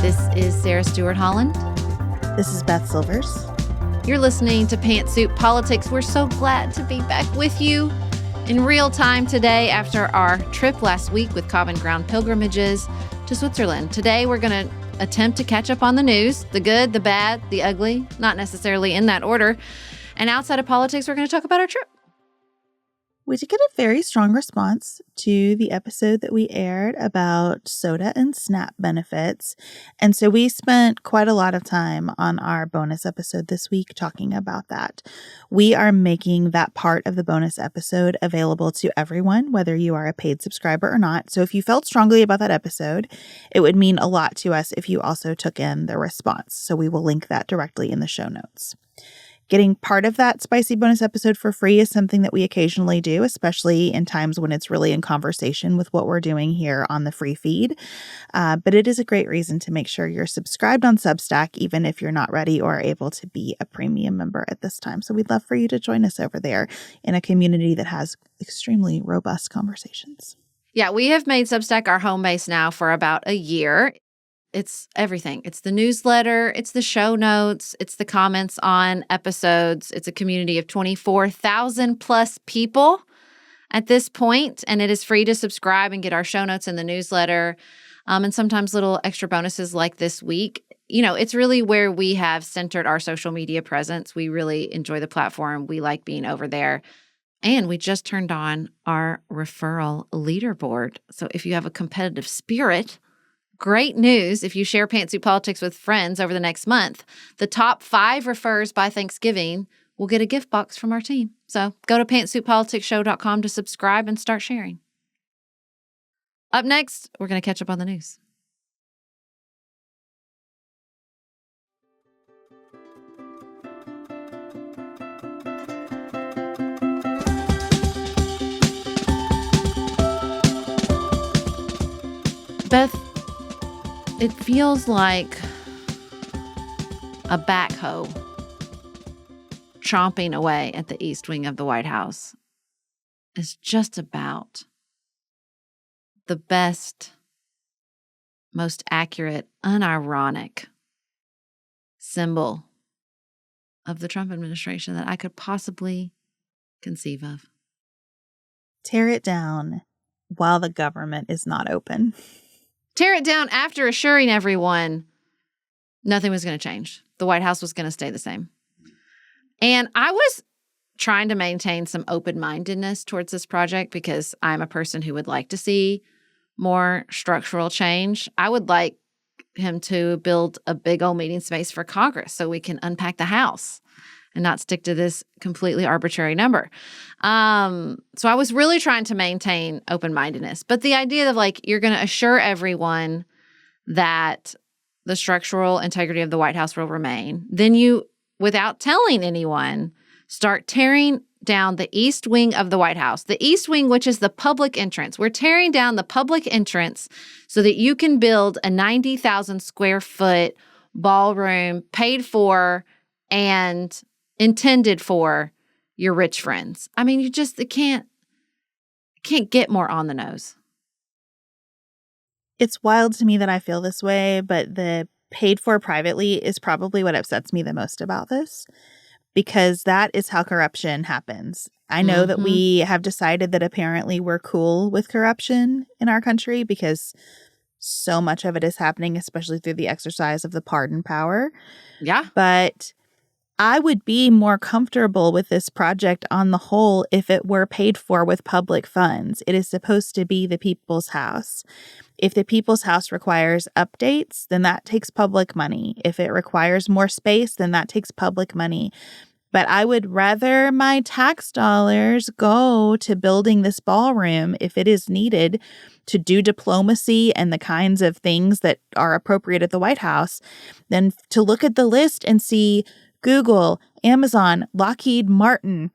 This is Sarah Stewart Holland. This is Beth Silvers. You're listening to Pantsuit Politics. We're so glad to be back with you in real time today after our trip last week with Common Ground pilgrimages to Switzerland. Today, we're going to attempt to catch up on the news, the good, the bad, the ugly, not necessarily in that order. And outside of politics, we're going to talk about our trip. We did get a very strong response to the episode that we aired about soda and SNAP benefits. And so we spent quite a lot of time on our bonus episode this week talking about that. We are making that part of the bonus episode available to everyone, whether you are a paid subscriber or not. So if you felt strongly about that episode, it would mean a lot to us if you also took in the response. So we will link that directly in the show notes. Getting part of that spicy bonus episode for free is something that we occasionally do, especially in times when it's really in conversation with what we're doing here on the free feed. But it is a great reason to make sure you're subscribed on Substack, even if you're not ready or able to be a premium member at this time. So we'd love for you to join us over there in a community that has extremely robust conversations. Yeah, we have made Substack our home base now for about a year. It's everything. It's the newsletter, it's the show notes, it's the comments on episodes. It's a community of 24,000 plus people at this point, and it is free to subscribe and get our show notes in the newsletter, and sometimes little extra bonuses like this week. You know, it's really where we have centered our social media presence. We really enjoy the platform. We like being over there. And we just turned on our referral leaderboard. So if you have a competitive spirit, great news. If you share Pantsuit Politics with friends over the next month, the top 5 refers by Thanksgiving will get a gift box from our team. So go to pantsuitpoliticsshow.com to subscribe and start sharing. Up next, we're going to catch up on the news. Beth, it feels like a backhoe chomping away at the east wing of the White House is just about the best, most accurate, unironic symbol of the Trump administration that I could possibly conceive of. Tear it down while the government is not open. Tear it down after assuring everyone nothing was going to change. The White House was going to stay the same. And I was trying to maintain some open-mindedness towards this project because I'm a person who would like to see more structural change. I would like him to build a big old meeting space for Congress so we can unpack the House and not stick to this completely arbitrary number. So I was really trying to maintain open-mindedness. But the idea of you're going to assure everyone that the structural integrity of the White House will remain, then you, without telling anyone, start tearing down the east wing of the White House. The east wing, which is the public entrance. We're tearing down the public entrance so that you can build a 90,000 square foot ballroom paid for and intended for your rich friends. I mean, it can't get more on the nose. It's wild to me that I feel this way, but the paid for privately is probably what upsets me the most about this, because that is how corruption happens. I know that we have decided that apparently we're cool with corruption in our country because so much of it is happening, especially through the exercise of the pardon power. Yeah. But I would be more comfortable with this project on the whole if it were paid for with public funds. It is supposed to be the people's house. If the people's house requires updates, then that takes public money. If it requires more space, then that takes public money. But I would rather my tax dollars go to building this ballroom if it is needed to do diplomacy and the kinds of things that are appropriate at the White House than to look at the list and see Google, Amazon, Lockheed Martin.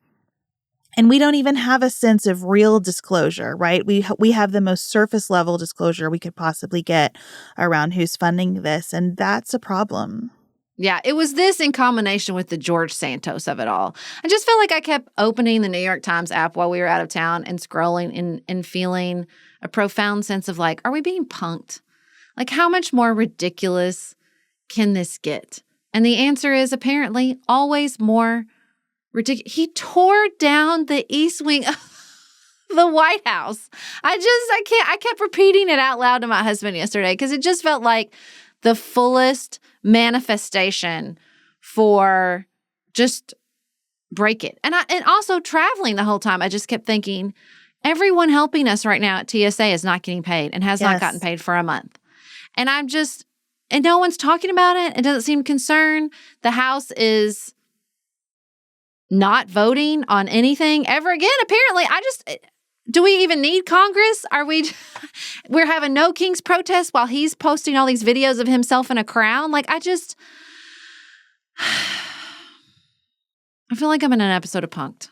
And we don't even have a sense of real disclosure, right? We have the most surface level disclosure we could possibly get around who's funding this. And that's a problem. Yeah, it was this in combination with the George Santos of it all. I just felt like I kept opening the New York Times app while we were out of town and scrolling and feeling a profound sense of are we being punked? Like, how much more ridiculous can this get? And the answer is apparently always more ridiculous. He tore down the east wing of the White House. I kept repeating it out loud to my husband yesterday because it just felt like the fullest manifestation for just break it. And also traveling the whole time, I just kept thinking, everyone helping us right now at TSA is not getting paid and has not gotten paid for a month. And and no one's talking about it. It doesn't seem concerned. The House is not voting on anything ever again. Apparently, do we even need Congress? We're having no King's protest while he's posting all these videos of himself in a crown? Like, I feel like I'm in an episode of Punk'd.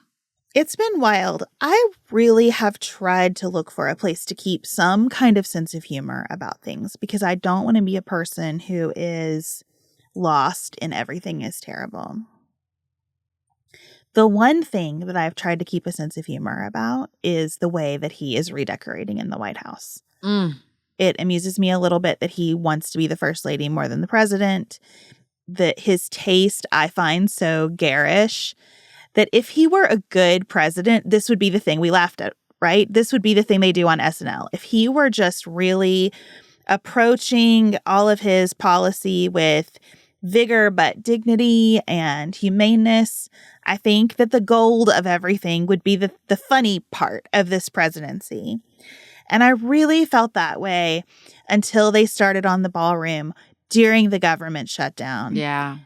It's been wild. I really have tried to look for a place to keep some kind of sense of humor about things because I don't want to be a person who is lost in everything is terrible. The one thing that I've tried to keep a sense of humor about is the way that he is redecorating in the White House. It amuses me a little bit that he wants to be the first lady more than the president, that his taste I find so garish, that if he were a good president, this would be the thing we laughed at, right? This would be the thing they do on SNL. If he were just really approaching all of his policy with vigor but dignity and humaneness, I think that the gold of everything would be the funny part of this presidency. And I really felt that way until they started on the ballroom during the government shutdown. Yeah.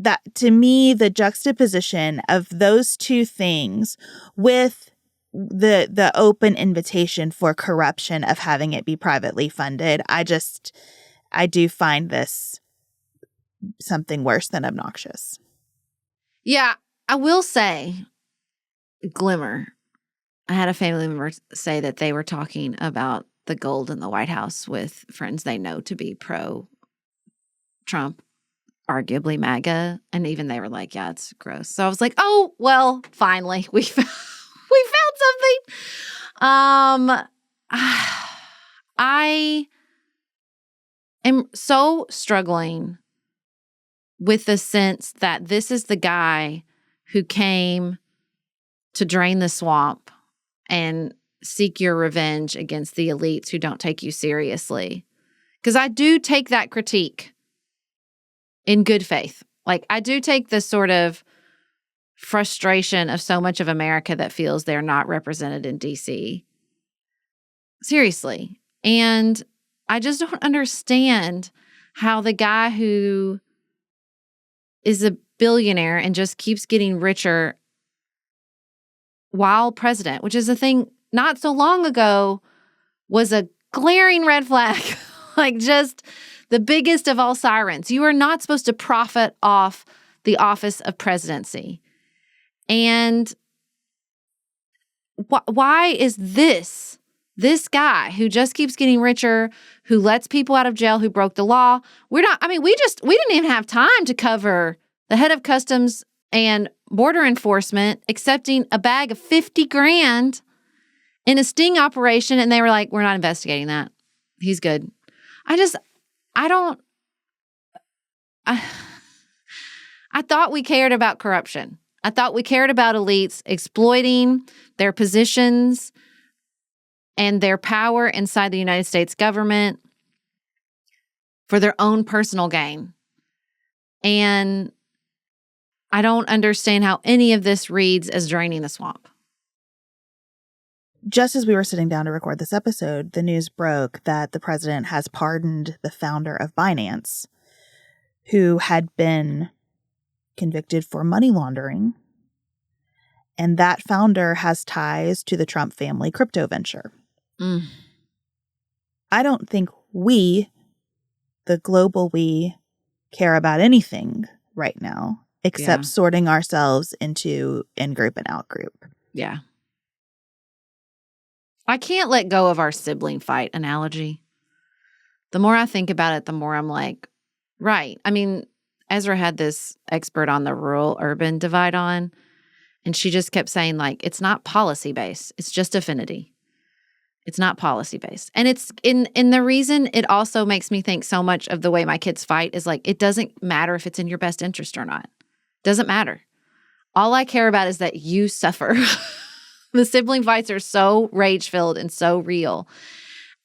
That, to me, the juxtaposition of those two things with the open invitation for corruption of having it be privately funded, I do find this something worse than obnoxious. Yeah, I will say, glimmer. I had a family member say that they were talking about the gold in the White House with friends they know to be pro-Trump, arguably MAGA, and even they were like, yeah, it's gross. So I was like, oh, well, finally, we found something. I am so struggling with the sense that this is the guy who came to drain the swamp and seek your revenge against the elites who don't take you seriously. Because I do take that critique in good faith. Like, I do take this sort of frustration of so much of America that feels they're not represented in DC seriously. And I just don't understand how the guy who is a billionaire and just keeps getting richer while president, which is a thing not so long ago was a glaring red flag, like just the biggest of all sirens. You are not supposed to profit off the office of presidency. And why is this guy who just keeps getting richer, who lets people out of jail, who broke the law? We didn't even have time to cover the head of customs and border enforcement accepting a bag of 50 grand in a sting operation. And they were like, we're not investigating that. He's good. I thought we cared about corruption. I thought we cared about elites exploiting their positions and their power inside the United States government for their own personal gain. And I don't understand how any of this reads as draining the swamp. Just as we were sitting down to record this episode, the news broke that the president has pardoned the founder of Binance, who had been convicted for money laundering. And that founder has ties to the Trump family crypto venture. I don't think we, the global we, care about anything right now except sorting ourselves into in-group and out-group. Yeah. I can't let go of our sibling fight analogy. The more I think about it, the more I'm like, right. I mean, Ezra had this expert on the rural-urban divide on, and she just kept saying, like, it's not policy-based. It's just affinity. It's not policy-based. And it's in the reason it also makes me think so much of the way my kids fight is like, it doesn't matter if it's in your best interest or not. Doesn't matter. All I care about is that you suffer. The sibling fights are so rage-filled and so real.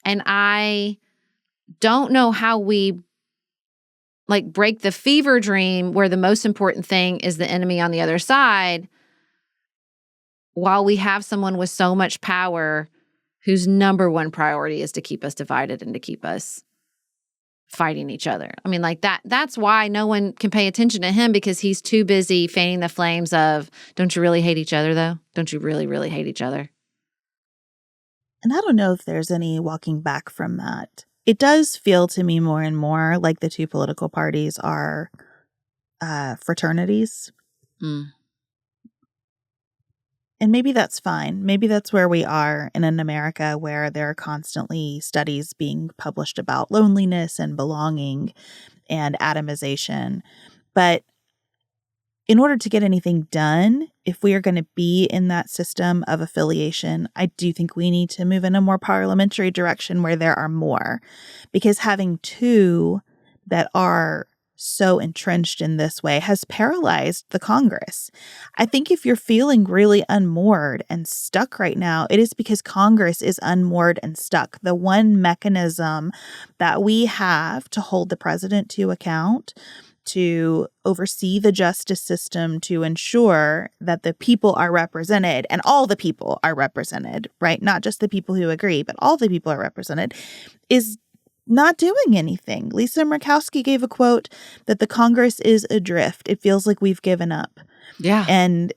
And I don't know how we like break the fever dream where the most important thing is the enemy on the other side while we have someone with so much power whose number one priority is to keep us divided and to keep us fighting each other. I mean, like that's why no one can pay attention to him, because he's too busy fanning the flames of, don't you really hate each other though? Don't you really, really hate each other? And I don't know if there's any walking back from that. It does feel to me more and more like the two political parties are fraternities. Mm. And maybe that's fine. Maybe that's where we are in an America where there are constantly studies being published about loneliness and belonging and atomization. But in order to get anything done, if we are going to be in that system of affiliation, I do think we need to move in a more parliamentary direction where there are more. Because having two that are so entrenched in this way has paralyzed the Congress. I think if you're feeling really unmoored and stuck right now, it is because Congress is unmoored and stuck. The one mechanism that we have to hold the president to account, to oversee the justice system, to ensure that the people are represented and all the people are represented, right? Not just the people who agree, but all the people are represented, is not doing anything. Lisa Murkowski gave a quote that the Congress is adrift. It feels like we've given up. Yeah. And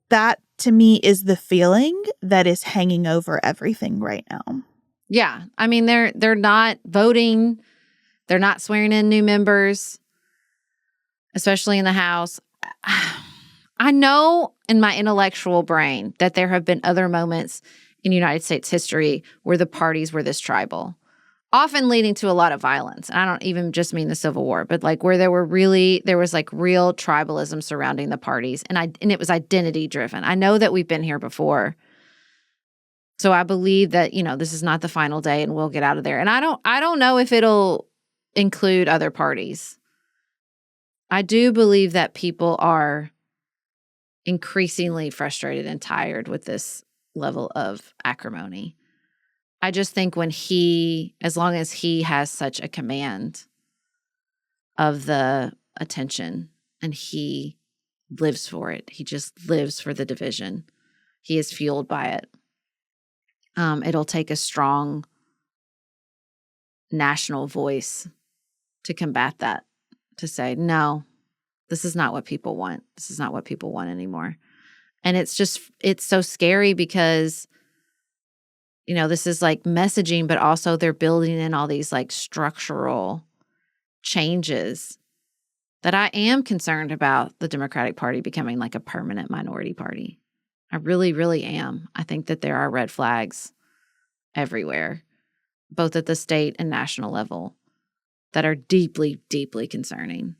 that to me is the feeling that is hanging over everything right now. Yeah. I mean, they're not voting. They're not swearing in new members, especially in the House. I know in my intellectual brain that there have been other moments in United States history where the parties were this tribal, often leading to a lot of violence. And I don't even just mean the Civil War, but like where there was like real tribalism surrounding the parties, and it was identity driven. I know that we've been here before. So I believe that, this is not the final day and we'll get out of there. And I don't know if it'll include other parties. I do believe that people are increasingly frustrated and tired with this level of acrimony. I just think as long as he has such a command of the attention and he lives for it, he just lives for the division. He is fueled by it. It'll take a strong national voice to combat that, to say, no, this is not what people want. This is not what people want anymore. And it's so scary because, this is like messaging, but also they're building in all these like structural changes that I am concerned about the Democratic Party becoming like a permanent minority party. I really, really am. I think that there are red flags everywhere, both at the state and national level, that are deeply, deeply concerning.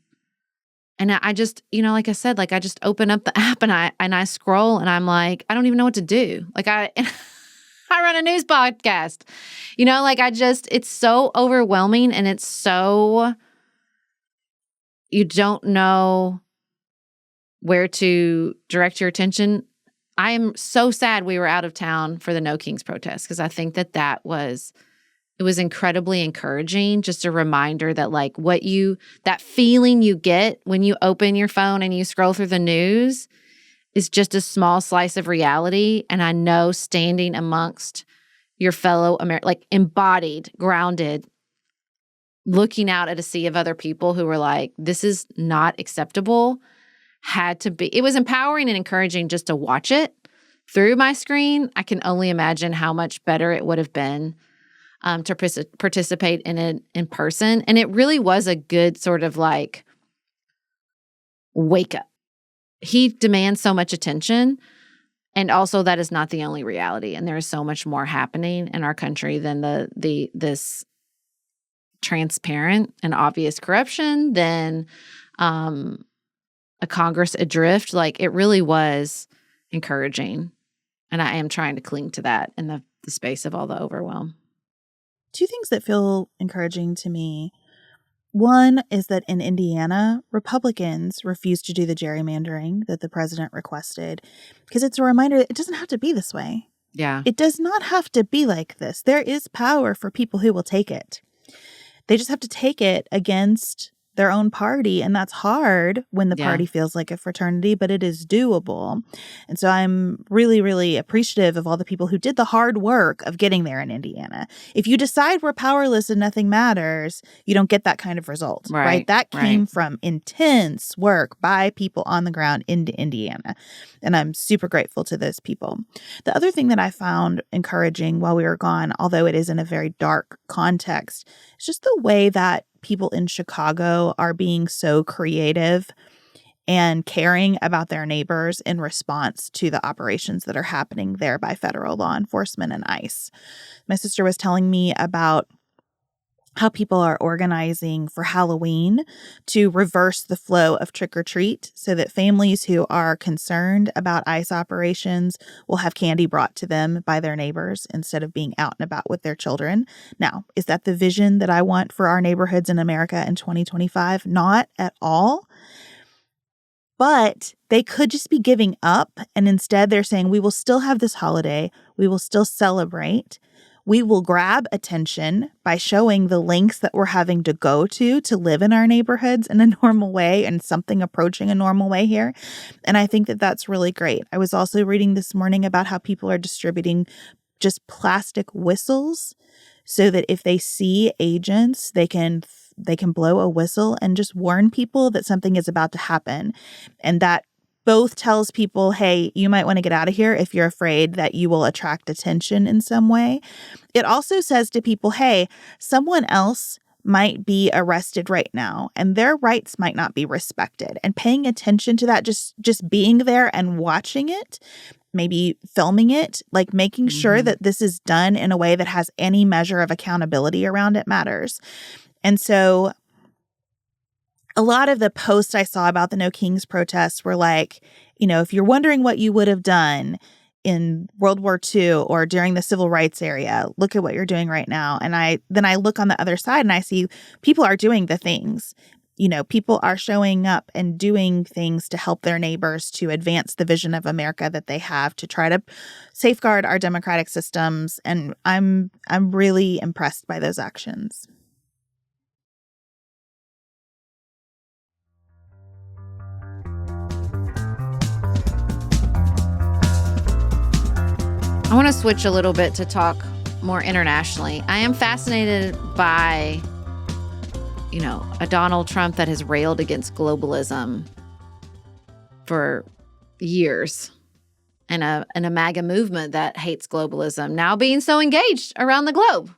And I just, like I said, like I just open up the app and I scroll and I'm like, I don't even know what to do. Like I run a news podcast, it's so overwhelming, and it's so, you don't know where to direct your attention. I am so sad we were out of town for the No Kings protest, because I think that it was incredibly encouraging, just a reminder that like that feeling you get when you open your phone and you scroll through the news is just a small slice of reality. And I know standing amongst your fellow like embodied, grounded, looking out at a sea of other people who were like, this is not acceptable, it was empowering and encouraging just to watch it through my screen. I can only imagine how much better it would have been to participate in it in person. And it really was a good sort of like wake up. He demands so much attention. And also that is not the only reality. And there is so much more happening in our country than this transparent and obvious corruption, than a Congress adrift. Like, it really was encouraging. And I am trying to cling to that in the the space of all the overwhelm. Two things that feel encouraging to me. One is that in Indiana, Republicans refused to do the gerrymandering that the president requested because it's a reminder that it doesn't have to be this way. Yeah. It does not have to be like this. There is power for people who will take it. They just have to take it against their own party, and that's hard when the party feels like a fraternity, but it is doable. And so I'm really, really appreciative of all the people who did the hard work of getting there in Indiana. If you decide we're powerless and nothing matters, you don't get that kind of result, right? That came from intense work by people on the ground in Indiana. And I'm super grateful to those people. The other thing that I found encouraging while we were gone, although it is in a very dark context, is just the way that people in Chicago are being so creative and caring about their neighbors in response to the operations that are happening there by federal law enforcement and ICE. My sister was telling me about how people are organizing for Halloween to reverse the flow of trick-or-treat so that families who are concerned about ICE operations will have candy brought to them by their neighbors instead of being out and about with their children. Now, is that the vision that I want for our neighborhoods in America in 2025? Not at all. But they could just be giving up, and instead they're saying, we will still have this holiday. We will still celebrate. We will grab attention by showing the lengths that we're having to go to live in our neighborhoods in a normal way and something approaching a normal way here. And I think that that's really great. I was also reading this morning about how people are distributing just plastic whistles so that if they see agents, they can blow a whistle and just warn people that something is about to happen. And that both tells people, hey, you might want to get out of here if you're afraid that you will attract attention in some way. It also says to people, hey, someone else might be arrested right now and their rights might not be respected. And paying attention to that, just being there and watching it, maybe filming it, like making sure that this is done in a way that has any measure of accountability around it matters. And so a lot of the posts I saw about the No Kings protests were like, if you're wondering what you would have done in World War II or during the civil rights era, look at what you're doing right now. And then I look on the other side and I see people are doing the things. People are showing up and doing things to help their neighbors to advance the vision of America that they have, to try to safeguard our democratic systems. And I'm really impressed by those actions. I want to switch a little bit to talk more internationally. I am fascinated by, a Donald Trump that has railed against globalism for years and a MAGA movement that hates globalism now being so engaged around the globe.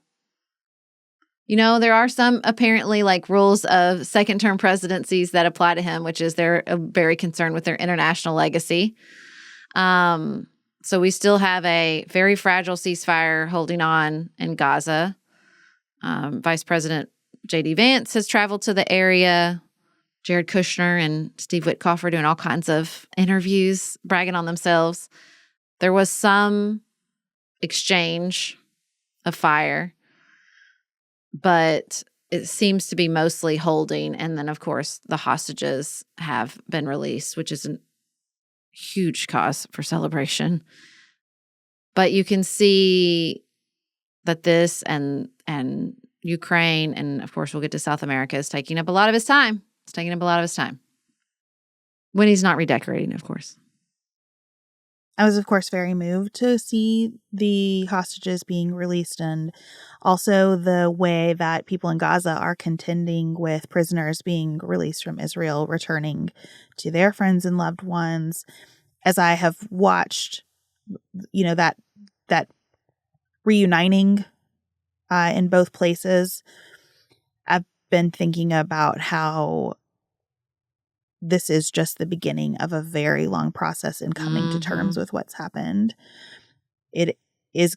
There are some apparently rules of second-term presidencies that apply to him, which is they're very concerned with their international legacy. So we still have a very fragile ceasefire holding on in Gaza. Vice President J.D. Vance has traveled to the area. Jared Kushner and Steve Witkoff are doing all kinds of interviews, bragging on themselves. There was some exchange of fire, but it seems to be mostly holding. And then, of course, the hostages have been released, which is an huge cause for celebration. But you can see that this and Ukraine, and of course we'll get to South America, is taking up a lot of his time. It's taking up a lot of his time. When he's not redecorating, of course. I was, of course, very moved to see the hostages being released, and also the way that people in Gaza are contending with prisoners being released from Israel, returning to their friends and loved ones. As I have watched, that reuniting in both places, I've been thinking about how this is just the beginning of a very long process in coming to terms with what's happened. It is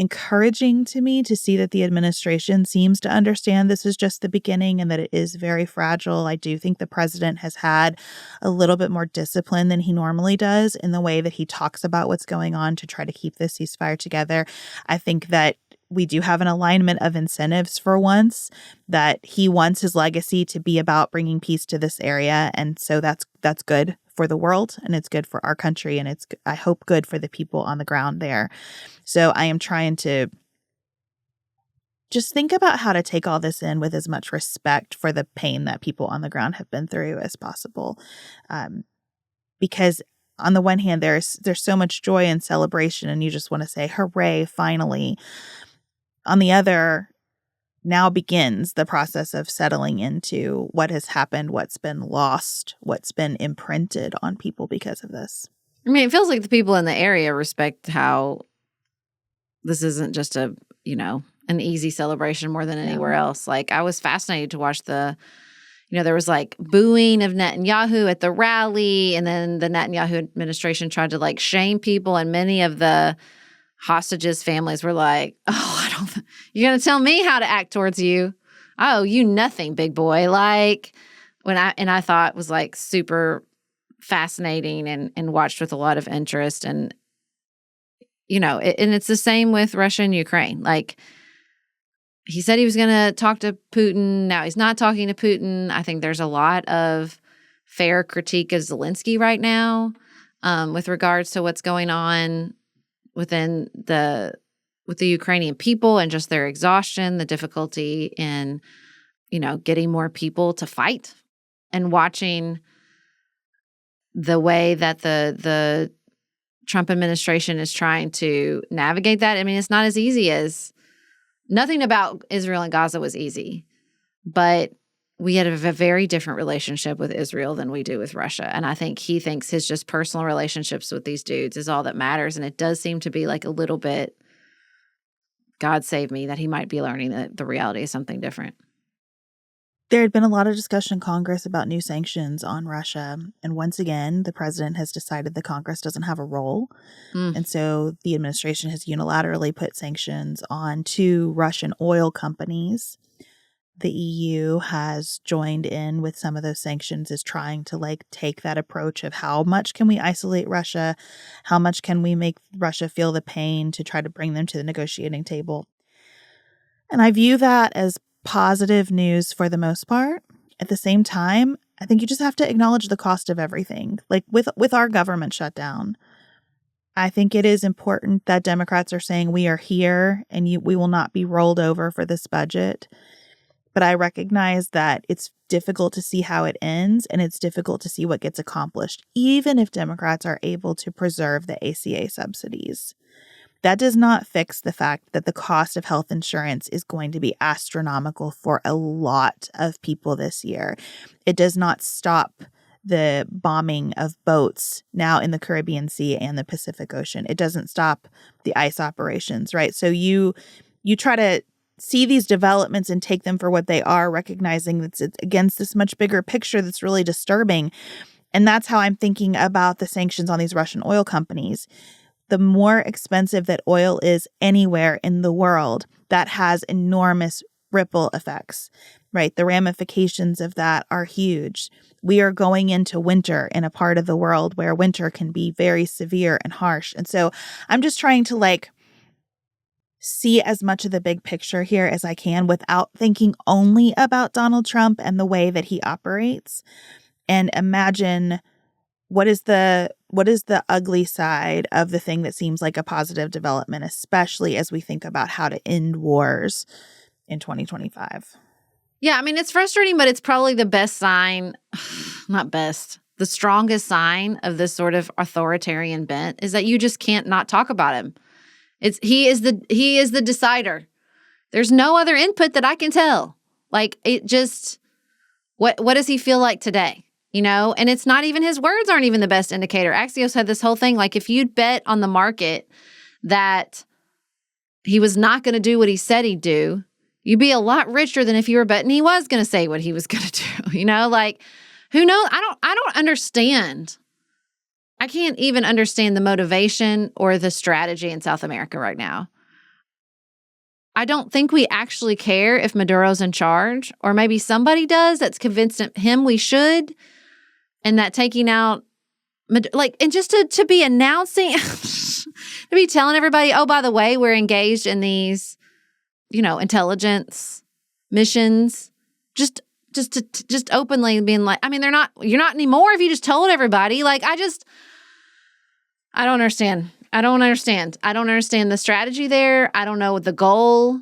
encouraging to me to see that the administration seems to understand this is just the beginning and that it is very fragile. I do think the president has had a little bit more discipline than he normally does in the way that he talks about what's going on to try to keep this ceasefire together. I think that we do have an alignment of incentives for once, that he wants his legacy to be about bringing peace to this area. And so that's good for the world, and it's good for our country, and it's, I hope, good for the people on the ground there. So I am trying to just think about how to take all this in with as much respect for the pain that people on the ground have been through as possible. Because on the one hand, there's so much joy and celebration, and you just want to say, hooray, finally. On the other, now begins the process of settling into what has happened, what's been lost, what's been imprinted on people because of this. I mean, it feels like the people in the area respect how this isn't just a, an easy celebration more than anywhere else. Like, I was fascinated to watch there was like booing of Netanyahu at the rally, and then the Netanyahu administration tried to like shame people, and many of the hostages' families were like, you're going to tell me how to act towards you? Oh, you nothing, big boy. Like, I thought it was like super fascinating and watched with a lot of interest. And, and it's the same with Russia and Ukraine. Like, he said he was going to talk to Putin. Now he's not talking to Putin. I think there's a lot of fair critique of Zelensky right now with regards to what's going on with the Ukrainian people and just their exhaustion, the difficulty in, getting more people to fight, and watching the way that the Trump administration is trying to navigate that. I mean, it's not as easy as nothing about Israel and Gaza was easy, but we had a very different relationship with Israel than we do with Russia. And I think he thinks his just personal relationships with these dudes is all that matters. And it does seem to be like a little bit, God save me, that he might be learning that the reality is something different. There had been a lot of discussion in Congress about new sanctions on Russia. And once again, the president has decided the Congress doesn't have a role. And so the administration has unilaterally put sanctions on 2 Russian oil companies. The EU has joined in with some of those sanctions, is trying to take that approach of how much can we isolate Russia? How much can we make Russia feel the pain to try to bring them to the negotiating table? And I view that as positive news for the most part. At the same time, I think you just have to acknowledge the cost of everything. Like with our government shutdown, I think it is important that Democrats are saying we are here and we will not be rolled over for this budget. But I recognize that it's difficult to see how it ends, and it's difficult to see what gets accomplished, even if Democrats are able to preserve the ACA subsidies. That does not fix the fact that the cost of health insurance is going to be astronomical for a lot of people this year. It does not stop the bombing of boats now in the Caribbean Sea and the Pacific Ocean. It doesn't stop the ICE operations, right? So you try to see these developments and take them for what they are, recognizing that it's against this much bigger picture that's really disturbing. And that's how I'm thinking about the sanctions on these Russian oil companies. The more expensive that oil is anywhere in the world, that has enormous ripple effects, right? The ramifications of that are huge. We are going into winter in a part of the world where winter can be very severe and harsh. And so I'm just trying to see as much of the big picture here as I can without thinking only about Donald Trump and the way that he operates, and imagine what is the ugly side of the thing that seems like a positive development, especially as we think about how to end wars in 2025. Yeah, I mean, it's frustrating, but it's probably the best sign, not best, the strongest sign of this sort of authoritarian bent is that you just can't not talk about him. He is the decider. There's no other input that I can tell. Like, it just, what does he feel like today? And it's not even, his words aren't even the best indicator. Axios had this whole thing, like, if you'd bet on the market that he was not going to do what he said he'd do, you'd be a lot richer than if you were betting he was going to say what he was going to do. Like, who knows? I don't understand. I can't even understand the motivation or the strategy in South America right now. I don't think we actually care if Maduro's in charge, or maybe somebody does that's convinced him we should, and that taking out, and just to be announcing, to be telling everybody, oh, by the way, we're engaged in these, intelligence missions, just openly being like, I mean, you're not anymore if you just told everybody. Like, I don't understand. I don't understand the strategy there. I don't know the goal.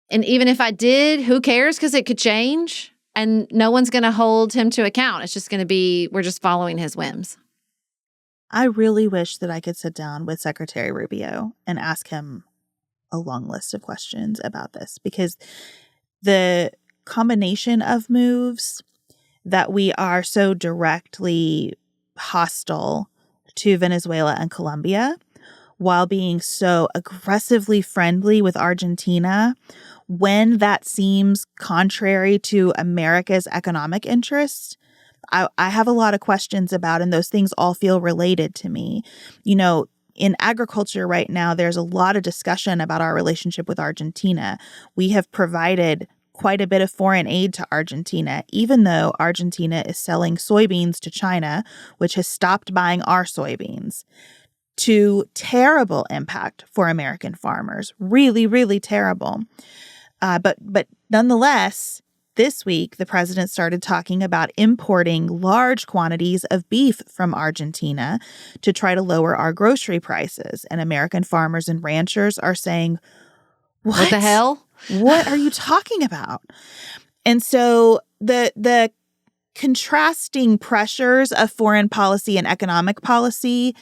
And even if I did, who cares? Because it could change and no one's going to hold him to account. It's just going to be, we're just following his whims. I really wish that I could sit down with Secretary Rubio and ask him a long list of questions about this, because the combination of moves that we are so directly hostile to Venezuela and Colombia while being so aggressively friendly with Argentina, when that seems contrary to America's economic interests, I have a lot of questions about, and those things all feel related to me. In agriculture right now, there's a lot of discussion about our relationship with Argentina. We have provided quite a bit of foreign aid to Argentina, even though Argentina is selling soybeans to China, which has stopped buying our soybeans, to terrible impact for American farmers. Really, really terrible. But nonetheless, this week, the president started talking about importing large quantities of beef from Argentina to try to lower our grocery prices. And American farmers and ranchers are saying, What the hell? What are you talking about? And so the contrasting pressures of foreign policy and economic policy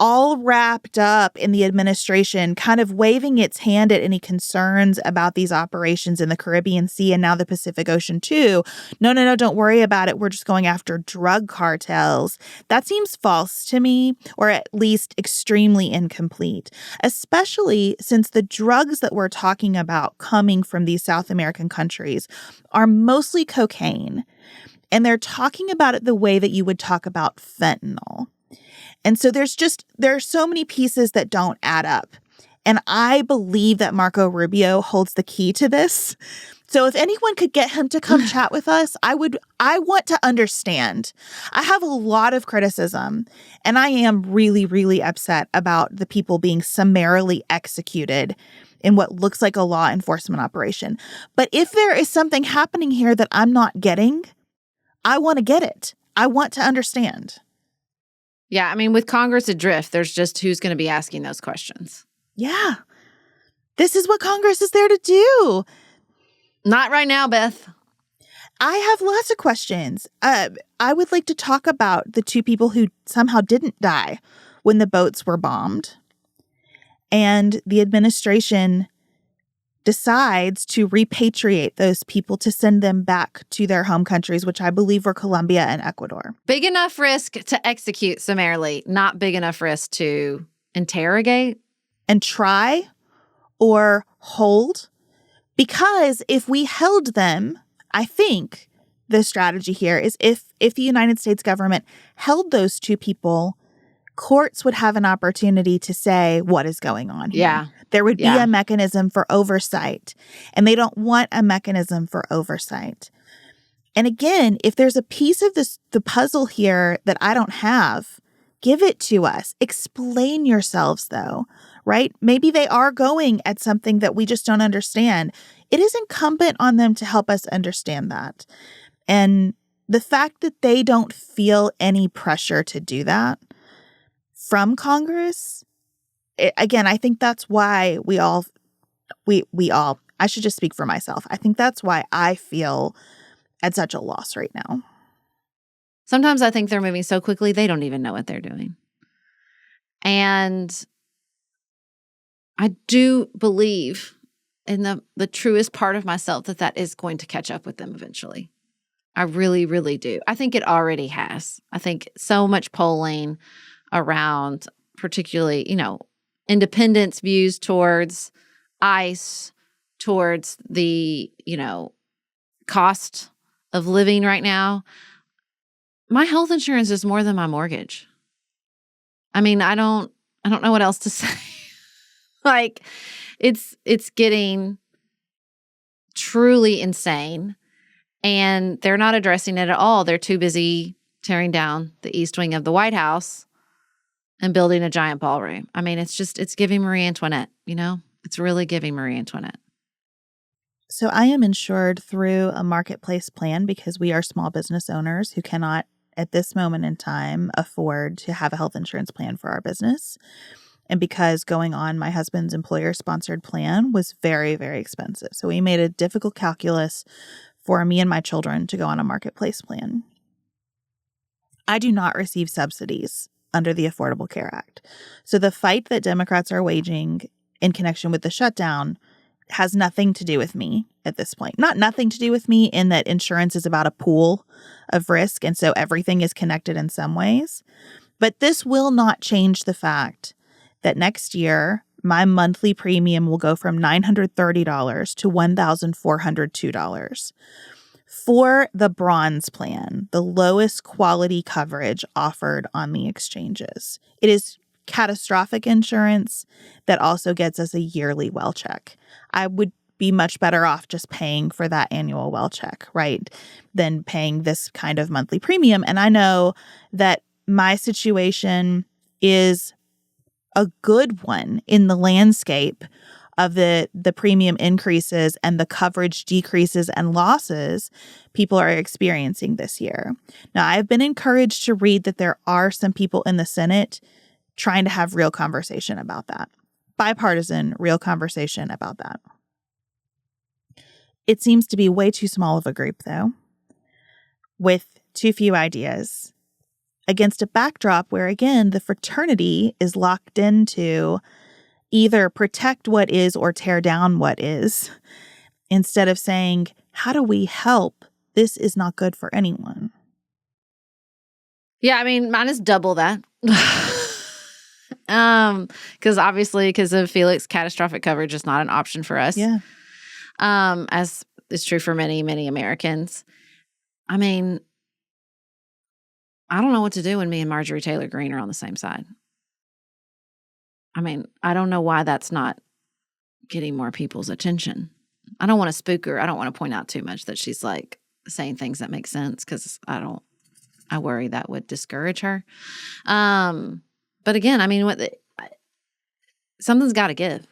all wrapped up in the administration kind of waving its hand at any concerns about these operations in the Caribbean Sea and now the Pacific Ocean too. No, don't worry about it. We're just going after drug cartels. That seems false to me, or at least extremely incomplete, especially since the drugs that we're talking about coming from these South American countries are mostly cocaine. And they're talking about it the way that you would talk about fentanyl. And so there are so many pieces that don't add up. And I believe that Marco Rubio holds the key to this. So if anyone could get him to come chat with us, I want to understand. I have a lot of criticism, and I am really, really upset about the people being summarily executed in what looks like a law enforcement operation. But if there is something happening here that I'm not getting, I want to get it. I want to understand. Yeah, I mean, with Congress adrift, there's just who's going to be asking those questions. Yeah. This is what Congress is there to do. Not right now, Beth. I have lots of questions. I would like to talk about the two people who somehow didn't die when the boats were bombed. And the administration decides to repatriate those people to send them back to their home countries, which I believe were Colombia and Ecuador. Big enough risk to execute summarily, not big enough risk to interrogate. And try or hold. Because if we held them, I think the strategy here is if the United States government held those two people, courts would have an opportunity to say what is going on here. Yeah. There would be a mechanism for oversight, and they don't want a mechanism for oversight. And again, if there's a piece of the puzzle here that I don't have, give it to us. Explain yourselves, though, right? Maybe they are going at something that we just don't understand. It is incumbent on them to help us understand that. And the fact that they don't feel any pressure to do that from Congress, again, I think that's why we all, I should just speak for myself. I think that's why I feel at such a loss right now. Sometimes I think they're moving so quickly, they don't even know what they're doing. And I do believe in the truest part of myself that is going to catch up with them eventually. I really, really do. I think it already has. I think so much polling around particularly, independence views towards ICE, towards the, cost of living right now. My health insurance is more than my mortgage. I mean, I don't know what else to say. Like it's getting truly insane, and they're not addressing it at all. They're too busy tearing down the east wing of the White House and building a giant ballroom. I mean, it's giving Marie Antoinette, It's really giving Marie Antoinette. So I am insured through a marketplace plan because we are small business owners who cannot, at this moment in time, afford to have a health insurance plan for our business. And because going on my husband's employer-sponsored plan was very, very expensive. So we made a difficult calculus for me and my children to go on a marketplace plan. I do not receive subsidies under the Affordable Care Act. So the fight that Democrats are waging in connection with the shutdown has nothing to do with me at this point. Not nothing to do with me in that insurance is about a pool of risk, and so everything is connected in some ways. But this will not change the fact that next year, my monthly premium will go from $930 to $1,402. For the bronze plan, the lowest quality coverage offered on the exchanges. It is catastrophic insurance that also gets us a yearly well check. I would be much better off just paying for that annual well check, right, than paying this kind of monthly premium. And I know that my situation is a good one in the landscape of the premium increases and the coverage decreases and losses people are experiencing this year. Now, I've been encouraged to read that there are some people in the Senate trying to have real conversation about that. Bipartisan, real conversation about that. It seems to be way too small of a group, though, with too few ideas, against a backdrop where, again, the fraternity is locked into either protect what is or tear down what is, instead of saying, how do we help? This is not good for anyone. Yeah, I mean, mine is double that. Because of Felix, catastrophic coverage is not an option for us. Yeah. As is true for many, many Americans. I mean, I don't know what to do when me and Marjorie Taylor Greene are on the same side. I mean, I don't know why that's not getting more people's attention. I don't want to spook her. I don't want to point out too much that she's like saying things that make sense, because I worry that would discourage her. But again, I mean, something's got to give.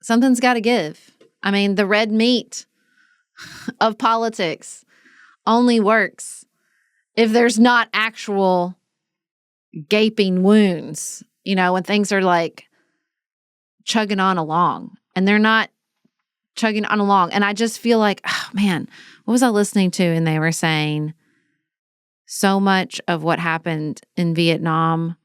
Something's got to give. I mean, the red meat of politics only works if there's not actual gaping wounds, when things are like chugging on along, and they're not chugging on along. And I just feel like, oh man, what was I listening to? And they were saying so much of what happened in Vietnam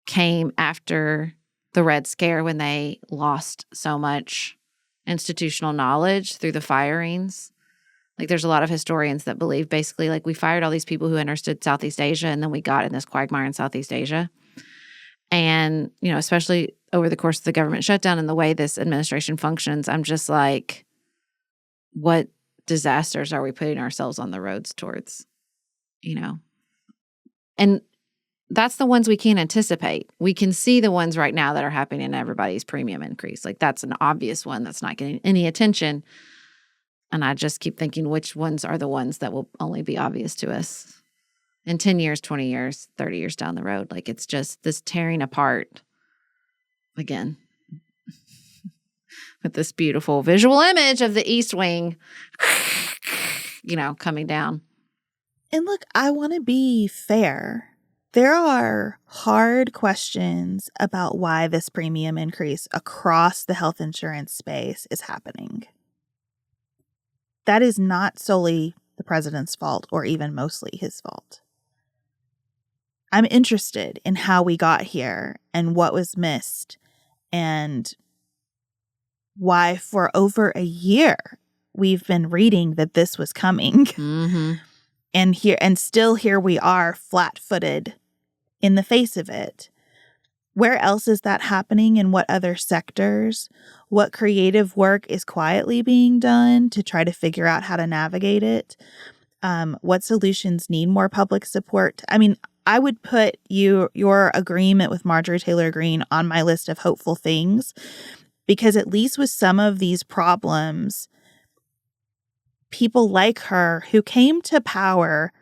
came after the Red Scare, when they lost so much institutional knowledge through the firings. Like, there's a lot of historians that believe basically like we fired all these people who understood Southeast Asia, and then we got in this quagmire in Southeast Asia. And, especially over the course of the government shutdown and the way this administration functions, I'm just like, what disasters are we putting ourselves on the roads towards? And that's the ones we can't anticipate. We can see the ones right now that are happening in everybody's premium increase. Like, that's an obvious one that's not getting any attention. And I just keep thinking, which ones are the ones that will only be obvious to us in 10 years, 20 years, 30 years down the road? Like, it's just this tearing apart again with this beautiful visual image of the East Wing, coming down. And look, I want to be fair. There are hard questions about why this premium increase across the health insurance space is happening. That is not solely the president's fault, or even mostly his fault. I'm interested in how we got here and what was missed, and why for over a year we've been reading that this was coming. Mm-hmm. And still here we are, flat-footed in the face of it. Where else is that happening? In what other sectors? What creative work is quietly being done to try to figure out how to navigate it? What solutions need more public support? I mean, I would put your agreement with Marjorie Taylor Greene on my list of hopeful things, because at least with some of these problems, people like her who came to power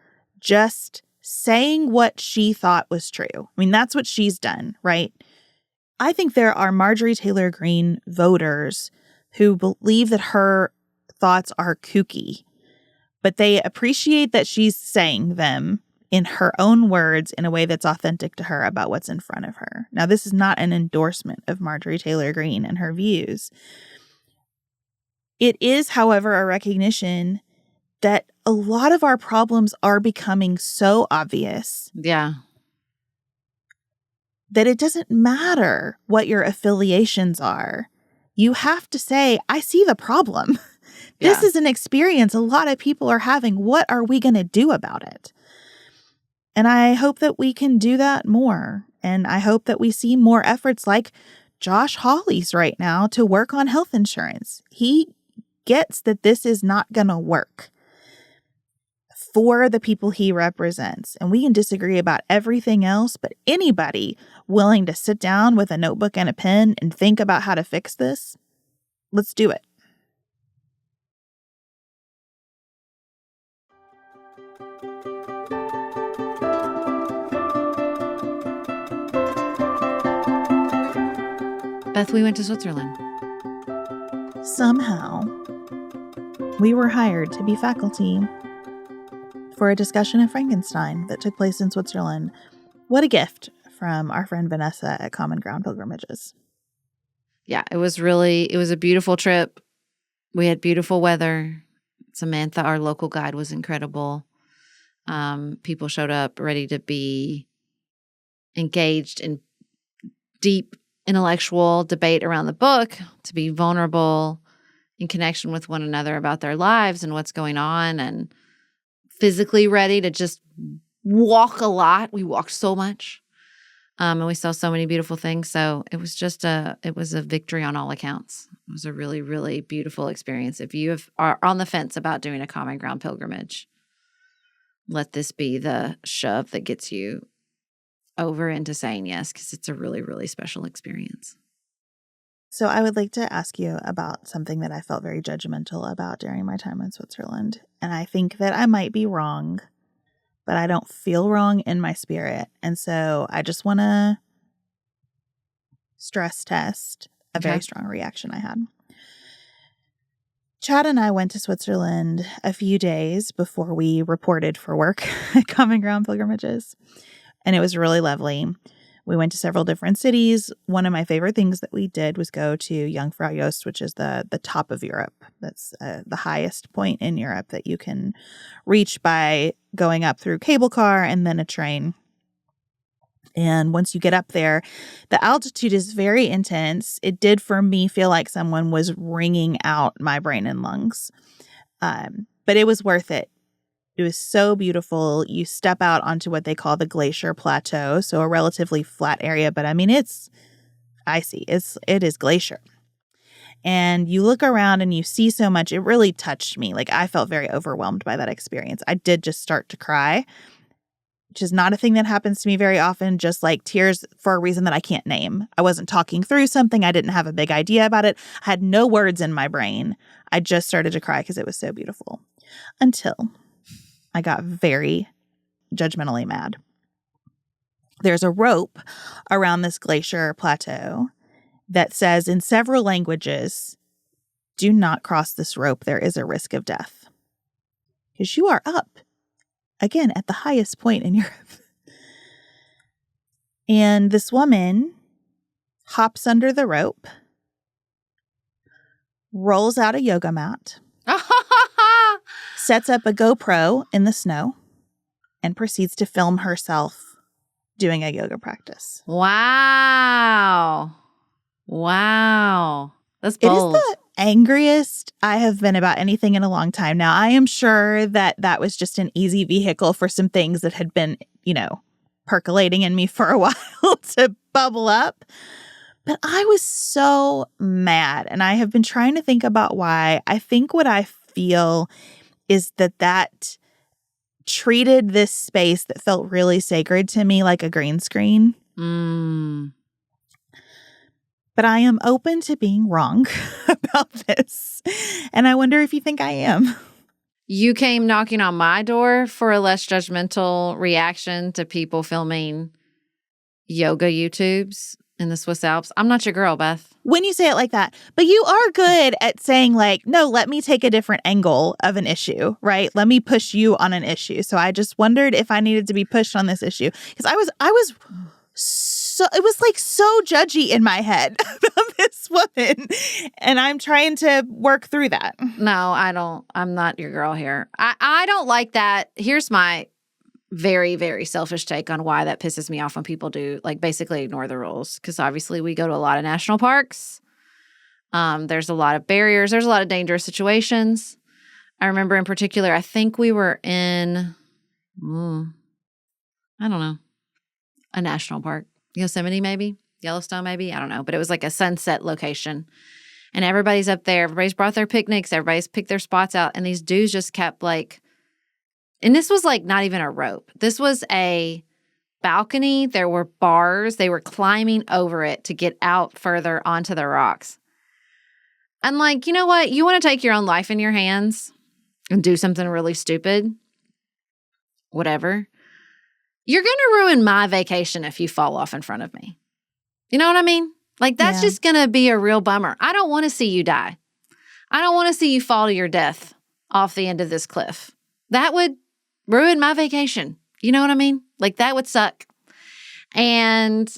just saying what she thought was true. I mean, that's what she's done, right? I think there are Marjorie Taylor Greene voters who believe that her thoughts are kooky, but they appreciate that she's saying them in her own words in a way that's authentic to her about what's in front of her. Now, this is not an endorsement of Marjorie Taylor Greene and her views. It is, however, a recognition that a lot of our problems are becoming so obvious. Yeah. That it doesn't matter what your affiliations are. You have to say, I see the problem. This is an experience a lot of people are having. What are we going to do about it? And I hope that we can do that more. And I hope that we see more efforts like Josh Hawley's right now to work on health insurance. He gets that this is not going to work for the people he represents. And we can disagree about everything else, but anybody willing to sit down with a notebook and a pen and think about how to fix this, let's do it. Beth, we went to Switzerland. Somehow, we were hired to be faculty for a discussion of Frankenstein that took place in Switzerland. What a gift from our friend Vanessa at Common Ground Pilgrimages. Yeah, it was a beautiful trip. We had beautiful weather. Samantha, our local guide, was incredible. People showed up ready to be engaged in deep intellectual debate around the book, to be vulnerable in connection with one another about their lives and what's going on, and physically ready to just walk a lot. We walked so much. And we saw so many beautiful things. So it was it was a victory on all accounts. It was a really, really beautiful experience. If you are on the fence about doing a Common Ground pilgrimage, let this be the shove that gets you over into saying yes, because it's a really, really special experience. So I would like to ask you about something that I felt very judgmental about during my time in Switzerland. And I think that I might be wrong, but I don't feel wrong in my spirit. And so I just want to stress test a very strong reaction I had. Chad and I went to Switzerland a few days before we reported for work at Common Ground Pilgrimages. And it was really lovely. We went to several different cities. One of my favorite things that we did was go to Jungfrau Jost, which is the top of Europe. That's the highest point in Europe that you can reach by going up through cable car and then a train. And once you get up there, the altitude is very intense. It did for me feel like someone was wringing out my brain and lungs. But it was worth it. It was so beautiful. You step out onto what they call the Glacier Plateau, so a relatively flat area, but I mean, it's icy. It is glacier. And you look around and you see so much. It really touched me. Like, I felt very overwhelmed by that experience. I did just start to cry, which is not a thing that happens to me very often, just like tears for a reason that I can't name. I wasn't talking through something. I didn't have a big idea about it. I had no words in my brain. I just started to cry because it was so beautiful. Until I got very judgmentally mad. There's a rope around this glacier plateau that says in several languages, do not cross this rope. There is a risk of death. Because you are up, again, at the highest point in Europe. And this woman hops under the rope, rolls out a yoga mat, sets up a GoPro in the snow, and proceeds to film herself doing a yoga practice. Wow. That's bold. It is the angriest I have been about anything in a long time. Now, I am sure that was just an easy vehicle for some things that had been, percolating in me for a while to bubble up. But I was so mad, and I have been trying to think about why. I think what I feel is that treated this space that felt really sacred to me like a green screen. But I am open to being wrong about this. And I wonder if you think I am. You came knocking on my door for a less judgmental reaction to people filming yoga YouTubes in the Swiss Alps. I'm not your girl, Beth. When you say it like that, but you are good at saying like, no, let me take a different angle of an issue, right? Let me push you on an issue. So I just wondered if I needed to be pushed on this issue because I was so, it was like so judgy in my head about this woman. And I'm trying to work through that. No, I don't. I'm not your girl here. I don't like that. Here's my very, very selfish take on why that pisses me off when people do, like, basically ignore the rules. Because obviously we go to a lot of national parks. There's a lot of barriers. There's a lot of dangerous situations. I remember in particular, I think we were in, I don't know, a national park. Yosemite maybe? Yellowstone maybe? I don't know. But it was like a sunset location. And everybody's up there. Everybody's brought their picnics. Everybody's picked their spots out. And these dudes just kept like, and this was like not even a rope. This was a balcony. There were bars. They were climbing over it to get out further onto the rocks. And like, you know what? You want to take your own life in your hands and do something really stupid? Whatever. You're going to ruin my vacation if you fall off in front of me. You know what I mean? Like, that's just going to be a real bummer. I don't want to see you die. I don't want to see you fall to your death off the end of this cliff. That would ruin my vacation. You know what I mean? Like, that would suck. And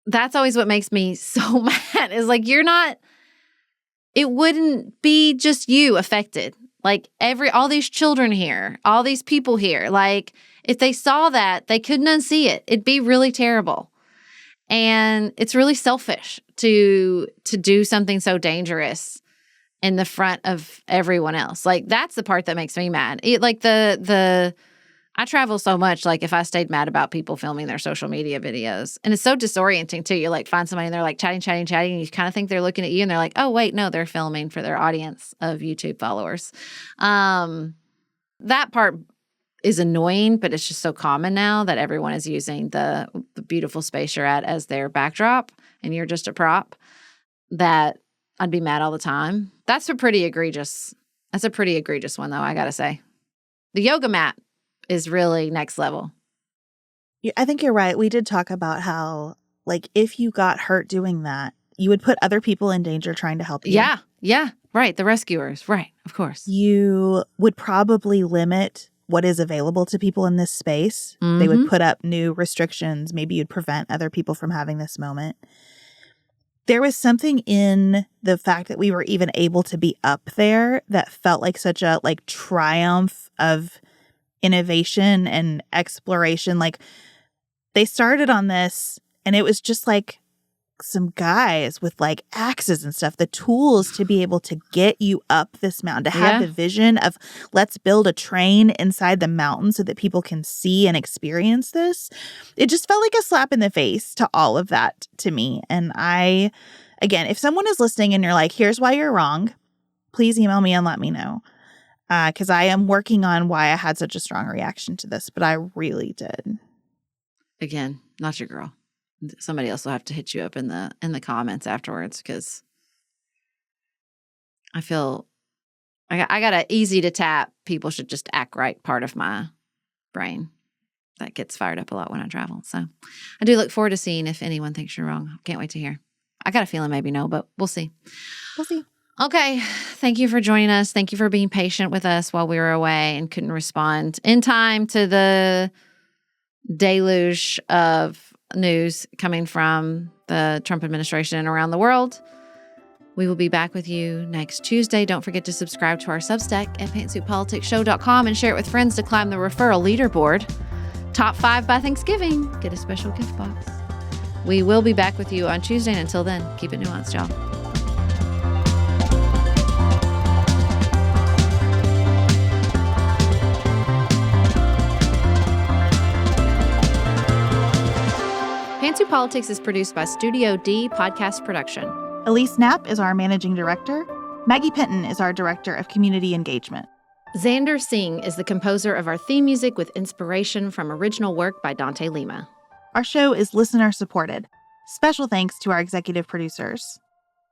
that's always what makes me so mad is like, it wouldn't be just you affected. Like all these children here, all these people here, like if they saw that, they couldn't unsee it. It'd be really terrible. And it's really selfish to do something so dangerous in the front of everyone else. Like that's the part that makes me mad. I travel so much, like if I stayed mad about people filming their social media videos, and it's so disorienting too. You like find somebody and they're like chatting, and you kind of think they're looking at you and they're like, oh wait, no, they're filming for their audience of YouTube followers. That part is annoying, but it's just so common now that everyone is using the beautiful space you're at as their backdrop and you're just a prop, that I'd be mad all the time. That's a pretty egregious one though, I gotta say. The yoga mat is really next level. Yeah, I think you're right. We did talk about how, like, if you got hurt doing that, you would put other people in danger trying to help you. Yeah, right. The rescuers, right, of course. You would probably limit what is available to people in this space. Mm-hmm. They would put up new restrictions. Maybe you'd prevent other people from having this moment. There was something in the fact that we were even able to be up there that felt like such a like triumph of innovation and exploration. Like they started on this and it was just like some guys with like axes and stuff, the tools to be able to get you up this mountain, to have the vision of let's build a train inside the mountain so that people can see and experience this. It just felt like a slap in the face to all of that to me. And again, if someone is listening and you're like, here's why you're wrong, please email me and let me know. Because I am working on why I had such a strong reaction to this, but I really did. Again, not your girl. Somebody else will have to hit you up in the comments afterwards because I feel I got a easy to tap. People should just act right part of my brain that gets fired up a lot when I travel. So I do look forward to seeing if anyone thinks you're wrong. Can't wait to hear. I got a feeling maybe no, but we'll see. We'll see. Okay. Thank you for joining us. Thank you for being patient with us while we were away and couldn't respond in time to the deluge of news coming from the Trump administration and around the world. We will be back with you next Tuesday. Don't forget to subscribe to our Substack at pantsuitpoliticsshow.com and share it with friends to climb the referral leaderboard. Top 5 by Thanksgiving. Get a special gift box. We will be back with you on Tuesday. And until then, keep it nuanced, y'all. Pantsuit Politics is produced by Studio D Podcast Production. Elise Knapp is our managing director. Maggie Pinton is our director of community engagement. Xander Singh is the composer of our theme music with inspiration from original work by Dante Lima. Our show is listener-supported. Special thanks to our executive producers.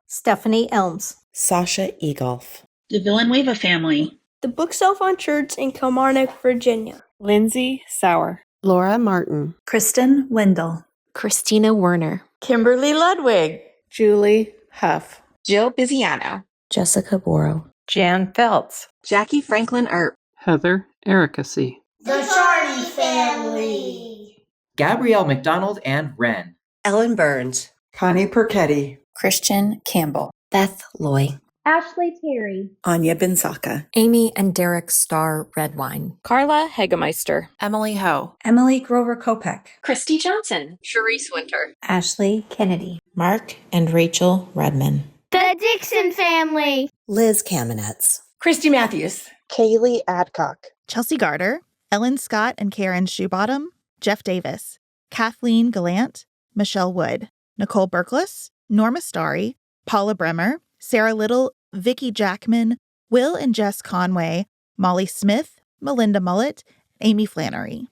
Stephanie Elms. Sasha Egolf. The Villanueva family. The Bookshelf on Church in Kilmarnock, Virginia. Lindsay Sauer. Laura Martin. Kristen Wendell. Christina Werner. Kimberly Ludwig. Julie Huff. Jill Biziano. Jessica Borrow. Jan Feltz. Jackie Franklin Earp. Heather Ericacy. The Charney family. Gabrielle McDonald and Wren. Ellen Burns. Connie Perchetti. Christian Campbell. Beth Loy. Ashley Terry. Anya Binsaka. Amy and Derek Starr Redwine. Carla Hegemeister. Emily Ho. Emily Grover Kopek. Christy Johnson. Charisse Winter. Ashley Kennedy. Mark and Rachel Redman. The Dixon family. Liz Kamenetz. Christy Matthews. Kaylee Adcock. Chelsea Garter, Ellen Scott and Karen Shoebottom, Jeff Davis, Kathleen Gallant, Michelle Wood, Nicole Berkless, Norma Starry, Paula Bremer, Sarah Little, Vicki Jackman, Will and Jess Conway, Molly Smith, Melinda Mullett, Amy Flannery.